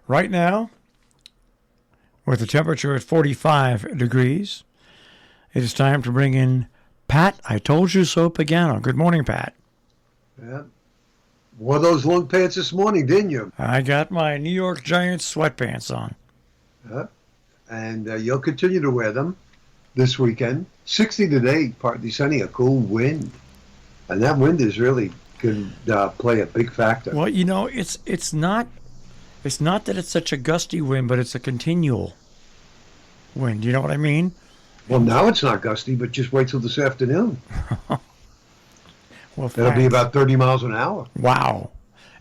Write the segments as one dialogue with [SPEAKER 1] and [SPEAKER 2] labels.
[SPEAKER 1] Right now, with the temperature at 45 degrees, it is time to bring in Pat. I told you so, Pagano. Good morning, Pat.
[SPEAKER 2] Yeah. Wore those long pants this morning, didn't you?
[SPEAKER 1] I got my New York Giants sweatpants on.
[SPEAKER 2] Yeah. And you'll continue to wear them this weekend. 60 today, partly sunny, a cool wind. And that wind is really can play a big factor.
[SPEAKER 1] Well, it's not that it's such a gusty wind, but it's a continual wind. You know what I mean?
[SPEAKER 2] Well, now it's not gusty, but just wait till this afternoon.
[SPEAKER 1] Well,
[SPEAKER 2] It'll be
[SPEAKER 1] thanks.
[SPEAKER 2] about 30 miles an hour.
[SPEAKER 1] Wow.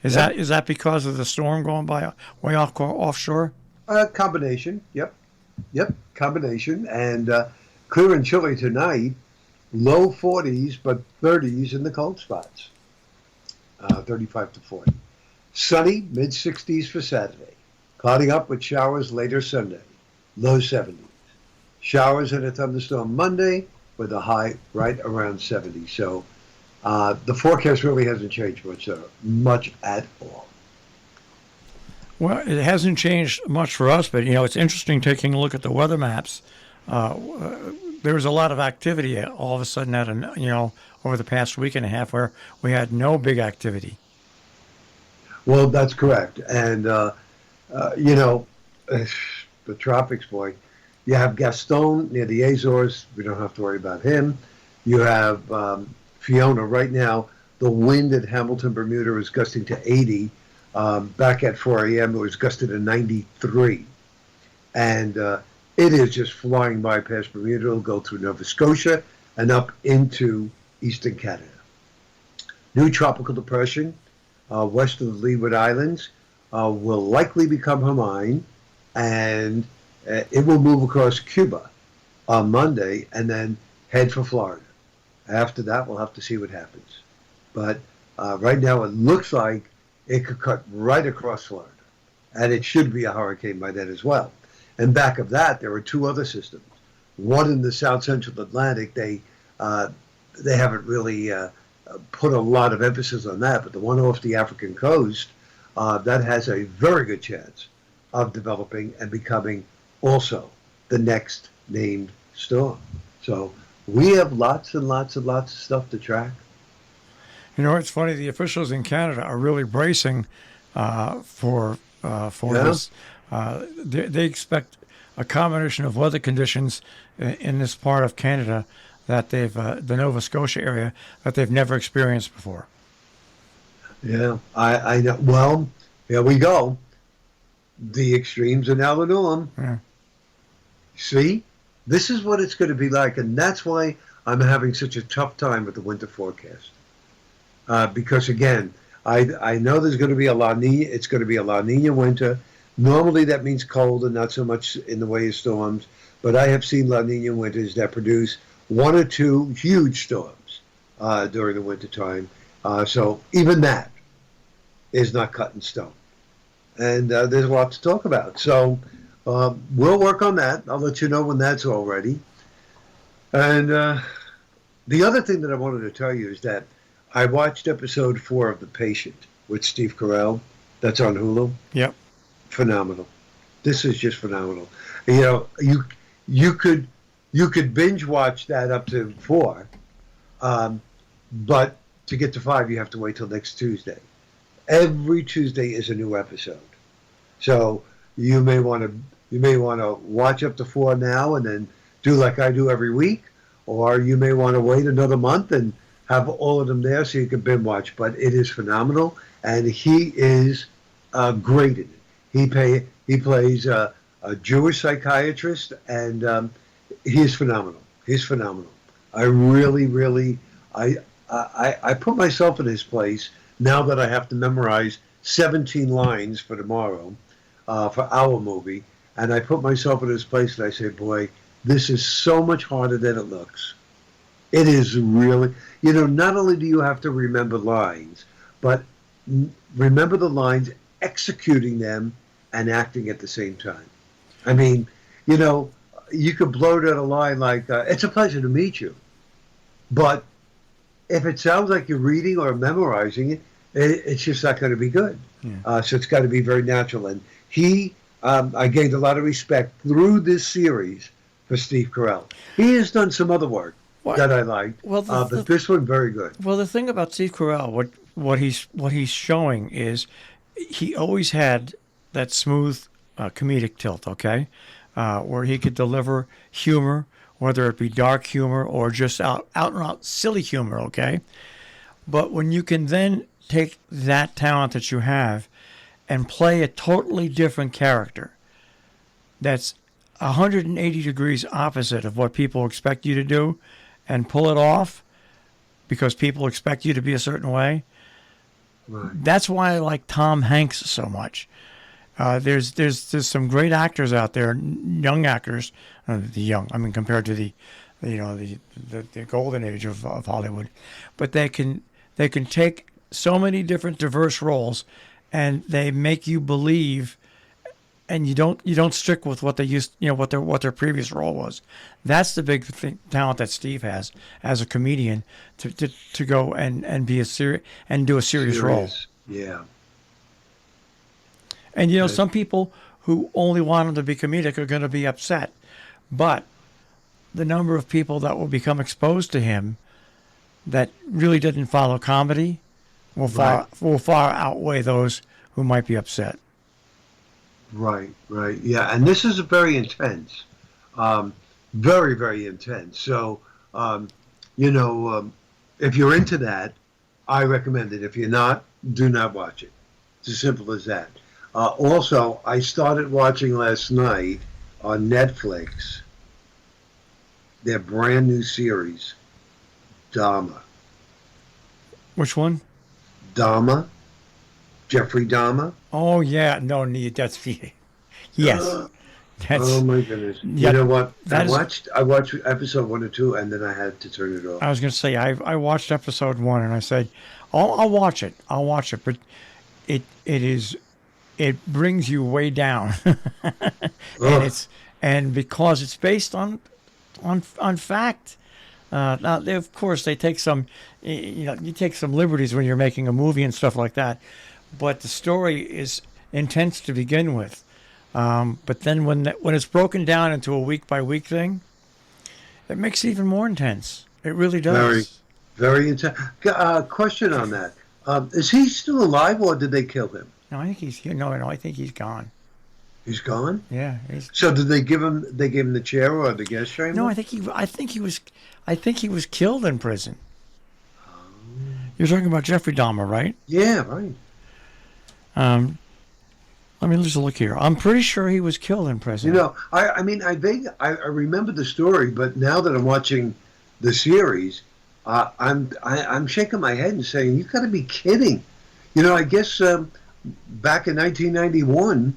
[SPEAKER 1] Is
[SPEAKER 2] Yeah.
[SPEAKER 1] that because of the storm going by way offshore?
[SPEAKER 2] Combination. Yep. Yep. Combination. And clear and chilly tonight. Low 40s, but 30s in the cold spots. 35 to 40. Sunny, mid 60s for Saturday. Clouding up with showers later Sunday. Low 70s. Showers and a thunderstorm Monday with a high right around 70. So the forecast really hasn't changed much at all.
[SPEAKER 1] Well, it hasn't changed much for us, but it's interesting taking a look at the weather maps. There was a lot of activity all of a sudden over the past week and a half where we had no big activity.
[SPEAKER 2] Well, that's correct. And, the tropics, boy. You have Gaston near the Azores. We don't have to worry about him. You have Fiona right now. The wind at Hamilton, Bermuda is gusting to 80. Back at 4 a.m., it was gusted to 93. And it is just flying by past Bermuda. It'll go through Nova Scotia and up into eastern Canada. New tropical depression west of the Leeward Islands will likely become Hermine, and it will move across Cuba on Monday and then head for Florida. After that, we'll have to see what happens. But right now, it looks like it could cut right across Florida, and it should be a hurricane by then as well. And back of that, there are two other systems. One in the south central Atlantic. They haven't really put a lot of emphasis on that, but the one off the African coast, that has a very good chance of developing and becoming also the next named storm. So we have lots and lots and lots of stuff to track.
[SPEAKER 1] It's funny. The officials in Canada are really bracing for
[SPEAKER 2] Yeah.
[SPEAKER 1] this. They expect a combination of weather conditions in this part of Canada that the Nova Scotia area, that they've never experienced before.
[SPEAKER 2] Yeah, I know. Well, here we go. The extremes are now the norm.
[SPEAKER 1] Yeah.
[SPEAKER 2] See, this is what it's going to be like, and that's why I'm having such a tough time with the winter forecast. Because again, I know there's going to be a La Nina. It's going to be a La Nina winter. Normally, that means cold and not so much in the way of storms. But I have seen La Nina winters that produce one or two huge storms during the wintertime. So even that is not cut in stone. And there's a lot to talk about. So we'll work on that. I'll let you know when that's all ready. And the other thing that I wanted to tell you is that I watched episode 4 of The Patient with Steve Carell. That's on Hulu.
[SPEAKER 1] Yep.
[SPEAKER 2] Phenomenal. This is just phenomenal. You could binge watch that up to 4, but to get to 5, you have to wait till next Tuesday. Every Tuesday is a new episode, so you may want to watch up to 4 now and then do like I do every week, or you may want to wait another month and have all of them there so you can binge watch. But it is phenomenal, and he is great in it. He plays a Jewish psychiatrist, and he is phenomenal. He's phenomenal. I really, I put myself in his place now that I have to memorize 17 lines for tomorrow, for our movie, and I put myself in his place and I say, boy, this is so much harder than it looks. It is really, not only do you have to remember lines, but remember the lines, executing them, and acting at the same time. I mean, you could blurt out a line like, it's a pleasure to meet you. But if it sounds like you're reading or memorizing it, it's just not going to be good.
[SPEAKER 1] Yeah.
[SPEAKER 2] So it's got to be very natural. And I gained a lot of respect through this series for Steve Carell. He has done some other work
[SPEAKER 1] What?
[SPEAKER 2] that I liked,
[SPEAKER 1] Well,
[SPEAKER 2] but this one very good.
[SPEAKER 1] well, the thing about Steve Carell, what he's showing is he always had that smooth comedic tilt, okay, where he could deliver humor, whether it be dark humor or just out and out silly humor, okay. But when you can then take that talent that you have and play a totally different character that's 180 degrees opposite of what people expect you to do and pull it off because people expect you to be a certain way.
[SPEAKER 2] Right.
[SPEAKER 1] That's why I like Tom Hanks so much. There's some great actors out there, young actors, the young. I mean, compared to the golden age of Hollywood, but they can take so many different diverse roles, and they make you believe, and you don't stick with what they used, what their previous role was. That's the big talent that Steve has as a comedian to go and be and do a serious role.
[SPEAKER 2] Yeah.
[SPEAKER 1] And some people who only want him to be comedic are going to be upset, but the number of people that will become exposed to him that really didn't follow comedy will far outweigh those who might be upset.
[SPEAKER 2] Right. Yeah, and this is very intense, very, very intense. So, if you're into that, I recommend it. If you're not, do not watch it. It's as simple as that. Also, I started watching last night on Netflix their brand new series, Dahmer.
[SPEAKER 1] Which one?
[SPEAKER 2] Dahmer, Jeffrey Dahmer.
[SPEAKER 1] Oh yeah, no, that's yes. That's,
[SPEAKER 2] oh my goodness!
[SPEAKER 1] Yeah,
[SPEAKER 2] you know what? I
[SPEAKER 1] is,
[SPEAKER 2] watched episode 1 or 2, and then I had to turn it off.
[SPEAKER 1] I was going to say I watched episode 1, and I said, I'll watch it, but it brings you way down, and because it's based on fact. Now, of course, they take some, you take some liberties when you're making a movie and stuff like that, but the story is intense to begin with. But then when it's broken down into a week by week thing, it makes it even more intense. It really does.
[SPEAKER 2] Very, very intense. Question on that: is he still alive, or did they kill him?
[SPEAKER 1] No, I think he's no. I think he's gone.
[SPEAKER 2] He's gone.
[SPEAKER 1] Yeah.
[SPEAKER 2] So did they give him? They gave him the chair or the guest chamber?
[SPEAKER 1] No, I think he was killed in prison. You're talking about Jeffrey Dahmer, right?
[SPEAKER 2] Yeah, right.
[SPEAKER 1] Let me just look here. I'm pretty sure he was killed in prison.
[SPEAKER 2] I remember the story, but now that I'm watching the series, I'm shaking my head and saying, "You've got to be kidding!" I guess back in 1991,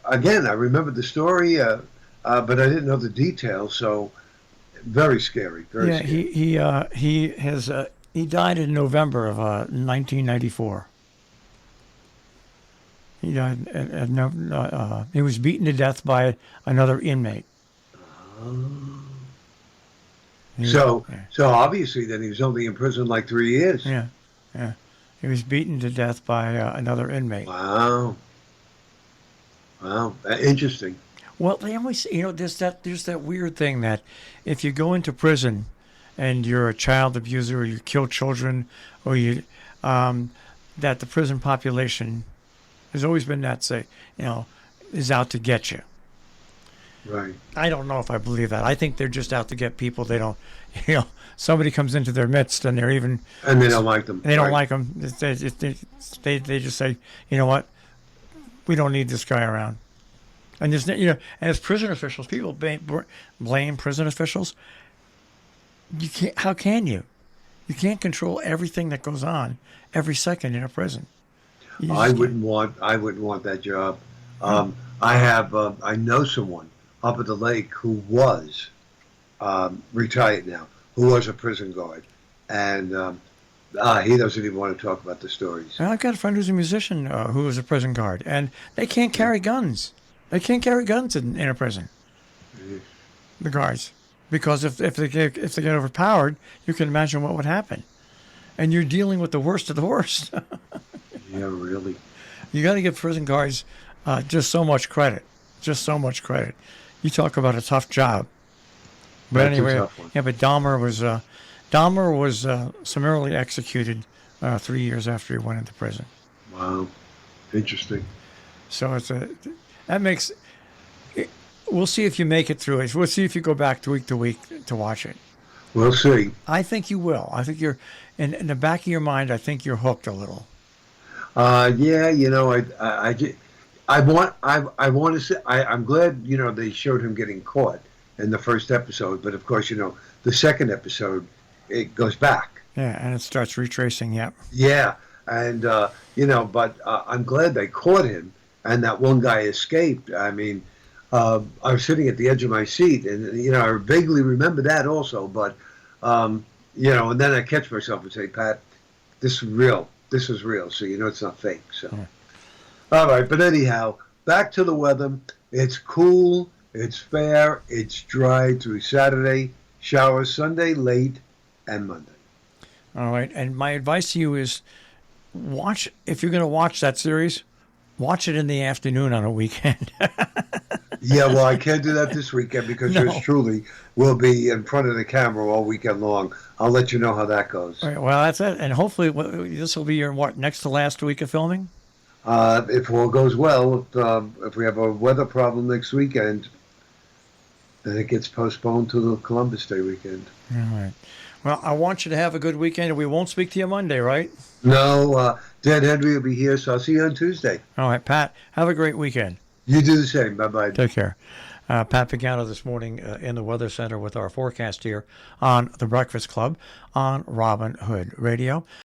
[SPEAKER 2] again, I remember the story, but I didn't know the details. So very scary. Very scary.
[SPEAKER 1] He died in November of 1994. He died. He was beaten to death by another inmate.
[SPEAKER 2] So obviously, then he was only in prison like 3 years.
[SPEAKER 1] Yeah. He was beaten to death by another inmate.
[SPEAKER 2] Wow. Interesting.
[SPEAKER 1] Well, they always, there's that weird thing that if you go into prison and you're a child abuser or you kill children or that the prison population has always been is out to get you.
[SPEAKER 2] Right.
[SPEAKER 1] I don't know if I believe that. I think they're just out to get people. They don't, somebody comes into their midst and
[SPEAKER 2] they don't like them.
[SPEAKER 1] They don't like them. They just say, you know what, we don't need this guy around. And there's, and as prison officials, people blame prison officials. You can't. How can you? You can't control everything that goes on every second in a prison.
[SPEAKER 2] I wouldn't want that job. I know someone up at the lake who was retired now, who was a prison guard, and he doesn't even want to talk about the stories.
[SPEAKER 1] And I've got a friend who's a musician who was a prison guard, and they can't carry guns. They can't carry guns in a prison. The guards, because if they get overpowered, you can imagine what would happen, and you're dealing with the worst of the worst.
[SPEAKER 2] Yeah, really.
[SPEAKER 1] You got to give prison guards just so much credit. Just so much credit. You talk about a tough job. But
[SPEAKER 2] That's a
[SPEAKER 1] anyway,
[SPEAKER 2] tough one.
[SPEAKER 1] yeah. But Dahmer was summarily executed 3 years after he went into prison.
[SPEAKER 2] Wow. Interesting.
[SPEAKER 1] So that makes. We'll see if you make it through it. We'll see if you go back to week to watch it.
[SPEAKER 2] We'll see.
[SPEAKER 1] I think you will. I think you're in the back of your mind. I think you're hooked a little.
[SPEAKER 2] Yeah, I want to say, I'm glad, they showed him getting caught in the first episode, but of course, the second episode, it goes back.
[SPEAKER 1] Yeah, and it starts retracing. Yep.
[SPEAKER 2] Yeah. And, but I'm glad they caught him and that one guy escaped. I mean, I was sitting at the edge of my seat and, I vaguely remember that also, but, and then I catch myself and say, Pat, this is real. This is real. So, it's not fake. So,
[SPEAKER 1] Yeah.
[SPEAKER 2] All right. But anyhow, back to the weather. It's cool. It's fair. It's dry through Saturday. Showers Sunday, late, and Monday.
[SPEAKER 1] All right. And my advice to you is if you're going to watch that series, watch it in the afternoon on a weekend.
[SPEAKER 2] Yeah, well, I can't do that this weekend because
[SPEAKER 1] No.
[SPEAKER 2] yours truly will be in front of the camera all weekend long. I'll let you know how that goes.
[SPEAKER 1] All right, well, that's it. And hopefully this will be your, next to last week of filming?
[SPEAKER 2] If all goes well, if we have a weather problem next weekend, then it gets postponed to the Columbus Day weekend.
[SPEAKER 1] All right. Well, I want you to have a good weekend, and we won't speak to you Monday, right?
[SPEAKER 2] No, Dan Henry will be here, so I'll see you on Tuesday.
[SPEAKER 1] All right, Pat, have a great weekend.
[SPEAKER 2] You do the same. Bye-bye.
[SPEAKER 1] Take care. Pat Pagano this morning in the Weather Center with our forecast here on The Breakfast Club on Robin Hood Radio.